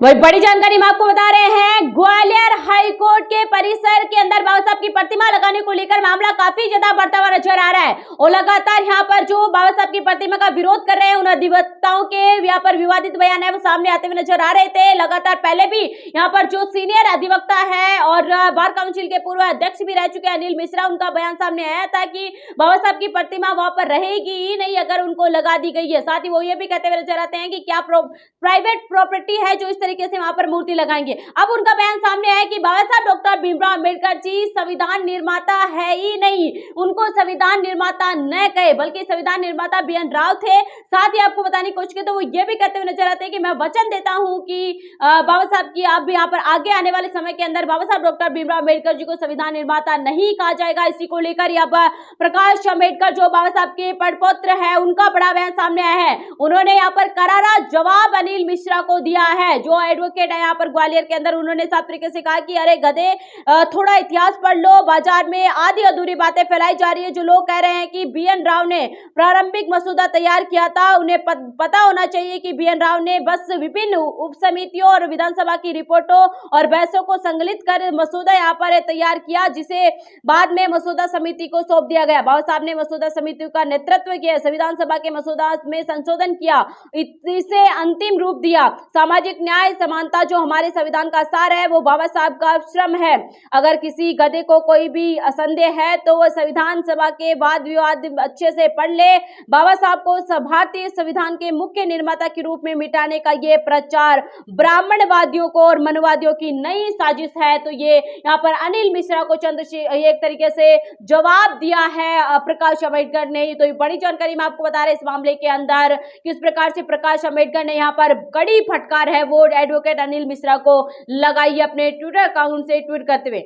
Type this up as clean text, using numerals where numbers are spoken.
वही बड़ी जानकारी हम आपको बता रहे हैं, ग्वालियर हाई कोर्ट के परिसर के अंदर बाबा साहब की प्रतिमा लगाने को लेकर मामला काफी ज्यादा बढ़ता हुआ नजर आ रहा है और लगातार यहाँ पर जो बाबा साहब की प्रतिमा का विरोध कर रहे हैं उन अधिवक्ताओं के यहाँ पर विवादित बयान है वो सामने आते हुए नजर आ रहे थे। लगातार पहले भी यहाँ पर जो सीनियर अधिवक्ता है और बार काउंसिल के पूर्व अध्यक्ष भी रह चुके अनिल मिश्रा, उनका बयान सामने आया था कि बाबा साहब की प्रतिमा वहां पर रहेगी ही नहीं अगर उनको लगा दी गई है। साथ ही वो ये भी कहते हुए नजर आते हैं कि क्या प्राइवेट प्रॉपर्टी है जो इस तरीके से वहां पर मूर्ति लगाएंगे। अब उनका बयान सामने आया कि बाबा साहब डॉक्टर भीमराव अंबेडकर जी संविधान निर्माता है ही नहीं, उनको संविधान निर्माता न कहे बल्कि संविधान निर्माता BN राव थे। साथ ही आपको बताने की कोशिश की तो वो ये भी कहते हुए नजर आते हैं कि मैं वचन देता हूं कि बाबा साहब की अब यहाँ पर आगे आने वाले समय के अंदर बाबा साहब डॉक्टर भीमराव अंबेडकर जी को संविधान निर्माता नहीं कहा जाएगा। इसी को लेकर यहाँ प्रकाश अंबेडकर जो बाबा साहब के पदपुत्र है उनका बड़ा बयान सामने आया है। उन्होंने यहाँ पर करारा जवाब अनिल मिश्रा को दिया है जो एडवोकेट है यहाँ पर ग्वालियर के अंदर। उन्होंने साफ तरीके से कहा कि अरे गधे थोड़ा इतिहास पढ़ लो, बाजार में आधी अधूरी बातें फैलाई जा रही है। जो लोग कह रहे हैं कि BN राव ने प्रारंभिक मसौदा तैयार किया था उन्हें पता होना चाहिए कि BN राव ने बस विभिन्न उप समितियों और विधानसभा की रिपोर्टों और बहसों को संकलित कर मसौदा यहाँ पर तैयार किया जिसे बाद में मसौदा समिति को सौंप दिया गया। बाबा साहब ने मसौदा समिति का नेतृत्व किया, संविधान सभा के मसौदा में संशोधन किया, इसे अंतिम रूप दिया। सामाजिक न्याय समानता जो हमारे संविधान का सार है वो बाबा साहब का श्रम है। अगर किसी गधे को कोई भी संदेह है तो वह संविधान सभा के वाद विवाद अच्छे से पढ़ ले। बाबा साहब को भारतीय संविधान के मुख्य निर्माता के रूप में मिटाने का ये प्रचार ब्राह्मणवादियों को और मनवादियों की नई साजिश है। तो ये यहाँ पर अनिल मिश्रा को एक तरीके से जवाब दिया है प्रकाश अंबेडकर ने। तो ये बड़ी जानकारी मैं आपको बता रहे हैं इस मामले के अंदर किस प्रकार से प्रकाश अंबेडकर ने यहाँ पर कड़ी फटकार है वो एडवोकेट अनिल मिश्रा को लगाई अपने ट्विटर अकाउंट से ट्वीट करते हुए।